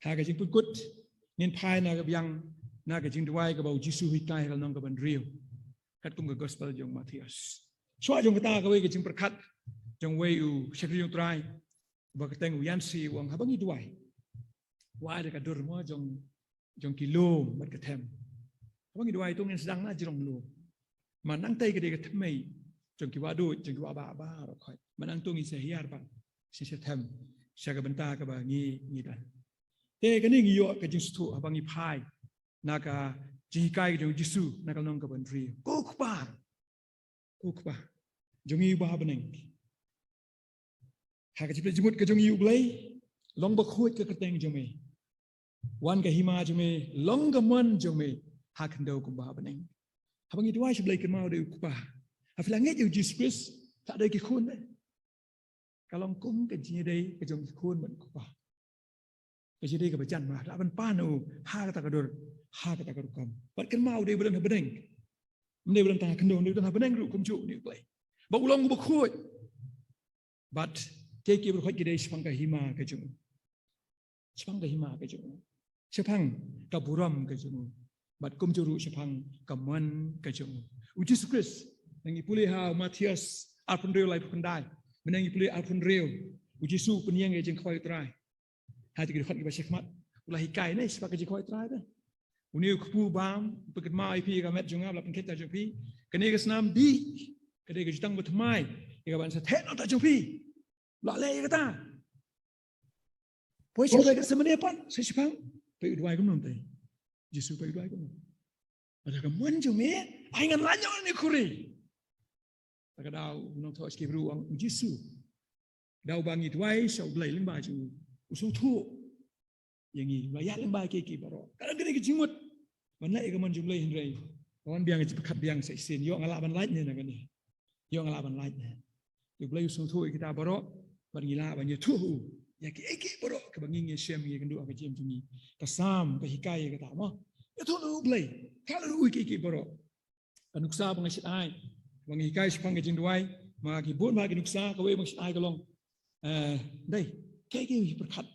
Haga jing pun good. Nin pai naga biang naga Jingduwai kabau Jisu hikai kal nong kaban real. Kat kum ke gospel jong Matius. So jong kata kawe ke jing perkat jong wei u sekri jong try. Ba keteng u yansi wang habangi duai. Wa ada kadur mo jong kilo mat ketem. Habangi duai tu ngin sedang na jirong lu. Manang tai ke de ketemai jong ki wadu jong ki wa ba ro khoi. Manang tu ngi se hiar ba. Si se tem. Syaga benta ka ba ngi dan. Te kani ngi yo ke jing stu habangi pai. Naga jikai jong Jisu naga nong kaban real. Kokpa. Jong yu ba beneng. Haga jiple jimut ke jong yu blai long ba khoi ke keteng jong me. Wan ke hima jong me long ga man jong me ha kendo ku ba beneng. Habangi duai seblai ke mau de ukpa. Ha filanget yu Jesus Christ tak ada ke khun. Kalong kum ke jing dei ke jong khun man ku ba. Ke jing dei ke bajan ma da ban panu ha ka tadur ha ka tadur kam. Bat kan mau de belum beneng. Mne belum tah kendo ni tah beneng ru kum ju ni blai. Ba ulong bu khoi. But take you khoi ke dei spang ka hima ke jong. Spang ka hima ke jong. Sepang ka buram ke jong. But kum juru sepang ka man ke jong. Jesus Christ nang ipuli ha Matius alpun real lai pun dai. Menang ipuli alpun real. Jisu peniang ke jeng khoi trai. Ha ti khot ke ba sekmat. Ulah hikai ni sebab ke jeng khoi trai dah. Uniu kupu bam peket mai pi ka met jong ab la pen keta jong pi. Kene ke senam di. Kene ke jutang bertemai. Ika ban sa tet tak jong pi. La le kata. Poi siapa ke semene pan? Saya sepang. Pe udwai kum nom tai. Jisu pe udwai kum. Ada ke mun jong me. Ai ngan lanyo ni kuri. Tak dau nong tho skip ru ang Jisu. Dau bangi tuai sau blai ling ba ju. Usung thu. Yang ni layak ling ba ke baro. Kadang kene ke jimut. Man lai ke mun jong blai hindrai. Kawan biang ke pekat biang sai sin yo ngala ban lai ni na kan ni. Yo ngala ban lai ni. Yo blai usung thu kita baro. Ban ngila ban ye thu. Ya ke baro ke bangi nge shem ye kendu ke jem jungi. Ka sam ke hikai ke ta mo. Ya thu lu blai. Kalau lu ke baro. Kanuksa bang sit ai. Bang hikai sepang ke Jingduwai. Ma ki bon ma ki nuksa ka we bang sit ai ka long. Dai ke perkat.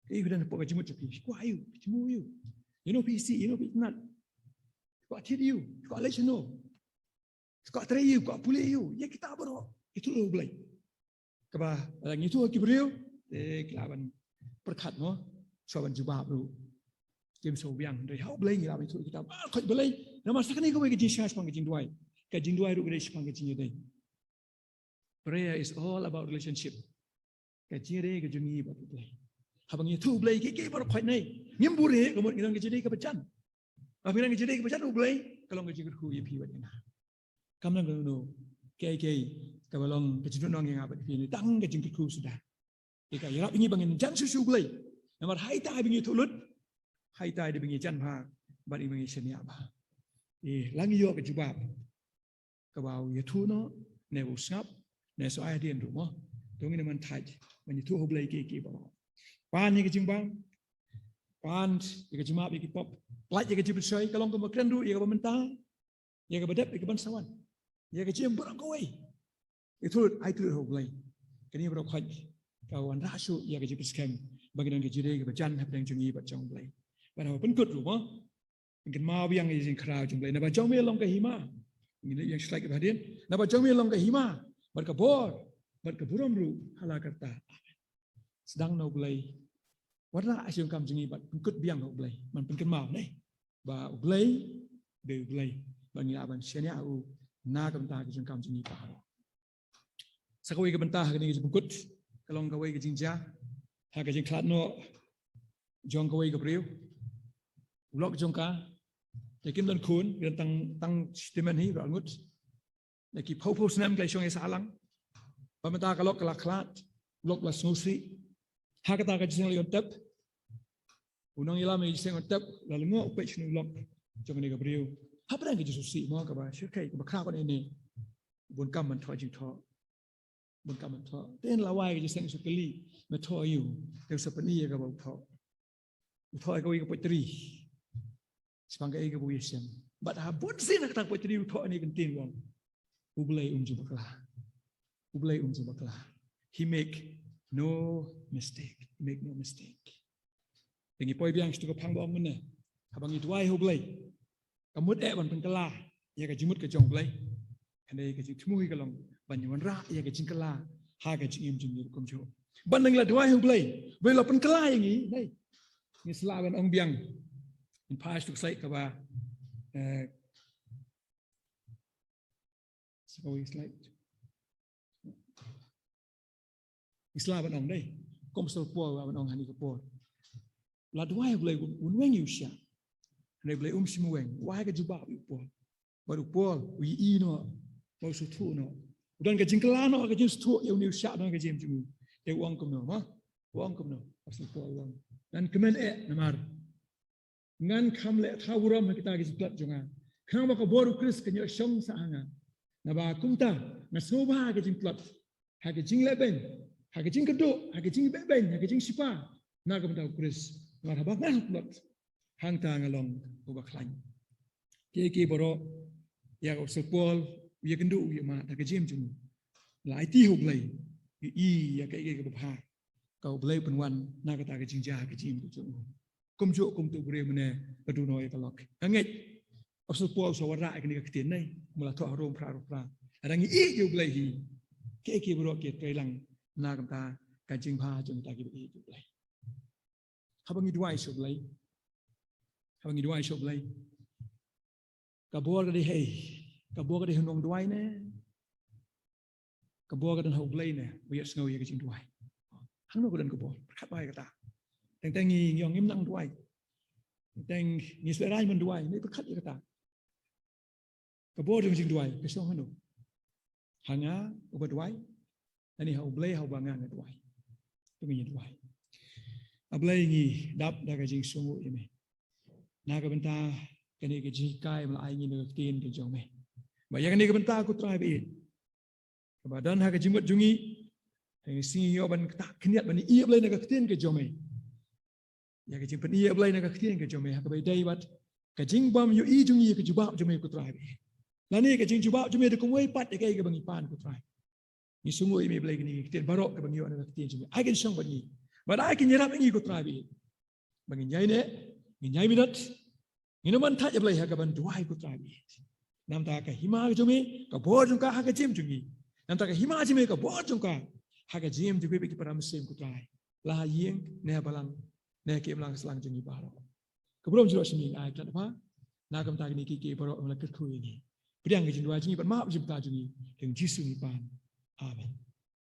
Ke dan pok jemut jepi. Ku ayu, jemu you. You know PC, you know not. Ku atit you, ku let you know. Ku try you, ku pulih you. Ya kita baro. Itu lu blai. Kaba lang itu ki brio kelaban perkat mo. Saban jubab lu. Jem so biang dari hau blai ngi itu kita. Khoi blai. Nama sakani ko we ke Jesus pang ke Jingduwai. Ke Jingduwai ru ke pang ke Jingduwai. Prayer is all about relationship. Ke jire ke jungi ba blai. Habang itu blai ke baru khoi nei. Ngim bure ke mo ngirang ke jire ke bacan. Akhirnya ke jire ke bacan ru blai. Kalau ke jingku ye pi wa ni. Kam nang no. Ke kabalong ke jidun nong yang apa ni tang ke jingku sudah. Ika yarap ingi bangin jan susu blai. Namar hai tai bingi tulut. Hai tai de bingi jan pha. Ba ni bingi senia ba. Langi yo ke jubab. Kabau ye thu no ne bu snap ne so ai dien ru mo. Dong ni man thai. Man thu ho blai ke ba. Pan ni ke jingbang. Pan ye ke jimap ye ke pop. Plat ye ke jibut sai kalong ke makren ru ye ke mentah. Ye ke bedep ye ke ban sawan. Ye ke jim barang kowe. Itu ai tu ho blai. Kini bro khaj kawan rasu ye ke jibut scam. Bagi nang ke jire ke bajan hap dang jungi ba jong blai. Ba ho pen kut ru mo. Mungkin mau yang izin kerau jong blai. Na ba jong me long ke hima. Ini yang strike ke hadin. Na ba jong me long ke hima. Berkebor. Berkeburam ru hala kata. Sedang no blai. Warna asyong kam jungi ba kut biang ho blai. Man pen mau nei. Ba blai de blai. Bagi aban syania u na kam ta ke jong kam jungi pa. Sakawai ke bentah ke ni jengkut. Kalong kawai ke jingja. Ha ke jing klat no jong kawai ke priu. Ulok jong ka. Yakin dan kun tang stimen hi rangut. Lagi pau senam kai syong salang. Pamenta kalok kelak klat. Ulok la snusi. Ha kata ka jing lion tep. Unang ila me jing tep lalu ngo pe chnu ulok jong ni ke priu. Ha padang ke susi mo ka ba sykai ke bakra ko ni. Bun kam man thoi jing tho. Bun kam man tho. Ten lawai ke jing sukali me tho you. Ke sapani ke ba tho. Tho ko ke potri. Sebagai ego buisem. But habun sin nak tak potri tho ni kentin wong. Ublai jubaklah. Ublai jubaklah. He make no mistake. Make no mistake. Dengan poi biang situ ke pang bom mana. Abang itu wai ho blai. Kamut ban penkala. Ya ke jimut ke jong blai. Kandai ke jing tmui ke long. Ban yang ra ya ke jing kala. Ha ke jing im jing kum jo. Ban nang la dwai ho blai. Blai la penkala yang ni. Dai. Ni sela ban ong biang. In pas tu sai ke ba. So it's like Islam ban ong dai. Kom sol po ban ong hani ke po. La dwai blai un you sha. Này blai simueng, why ke jubab po. Baru po, wi no, mau sutu no. Dan ke jingkala no ke jing sutu eu ni sha dan ke jim jimu. Te uang kum no, ma. Uang kum no. Asal po uang. Dan kemen namar. Ngan kam le thawuram kita ke jiplat jonga. Khang ba ko boru kris ke nyo shong sa hanga. Na ba kumta, na soba ke jingplat. Ha ke jing leben, ha ke jing kedo, ha ke jing beben, ha ke jing sipa. Na ke mta kris. Ngar ba ngan plot. Hang ta ngalong ubak lain. Ki boro ya ko sepol ya kendu ya ma ta ke jim jum. Lai ti hub lai. Ya ke bha. Kau blai penwan na ka ta ke jing ja ke jim jum. Kum jo kum tu bre mene padu noi ka lok. Anget sepol so wara ke ni ke tin nei mula tho rom pra. Adang yu blai hi. Ki boro ke trelang na ka ta ka jing bha jum ta ke yu blai. Habang idwai so blai. Habang idwai so blai. Kabor ka di hey. Kabor ka di hunong dwai ne. Kabor ka dan hau blai ne. Biar snow ya ke jing dwai. Hang no ko dan kabor. Khat bai ka ta. Teng ngi yong ngim nang dwai. Teng ngi serai man dwai ni khat ya ka ta. Kabor jing jing dwai ke so hanu. Hanga ubat dwai. Ani hau blai hau bangang dwai. Tu ngi dwai. Ablai ngi dap da ka jing sungu ya me. Na ka benta kani ke jikai mala ai ngi ne tin ke jong me. Ba ya kani ke benta ku try be. Badan ha ke jimut jungi. Teng singi yo ban tak kniat ban i ablai na ka tin ke jong me. Ya ke jing pen i ablai na ka tin ke jong me ha ka bai dai wat ka jing bam yo i jungi ke jubab jong me ku try be. La ni ke jing jubab jong me de ku wei pat ke ke bang ipan ku try. Ni sungu i me ablai ni ke tin barok ke bang yo na ka tin jong me. Ai ke song ban ni. But I can yerap ngi ko trabi. Bangin nyai ne, ngi nyai minat. Ngi no man tha ya blai ha ka ban duai ko trabi. Nam ta ka hima jumi ka bo jung ka ha ka jim jungi. Nam ta ka hima jimi ka bo jung ka ha ka jim jungi be ki param sem ko trai. La yeng ne balang ne ke mlang slang jungi baro. Ka brom jiro simi ai kan pa. Na kam ta ni ki baro mla kat khu ni. Priang ngi jindwa jungi ban ma jim ta jungi. Teng jisu ni pan. Amen.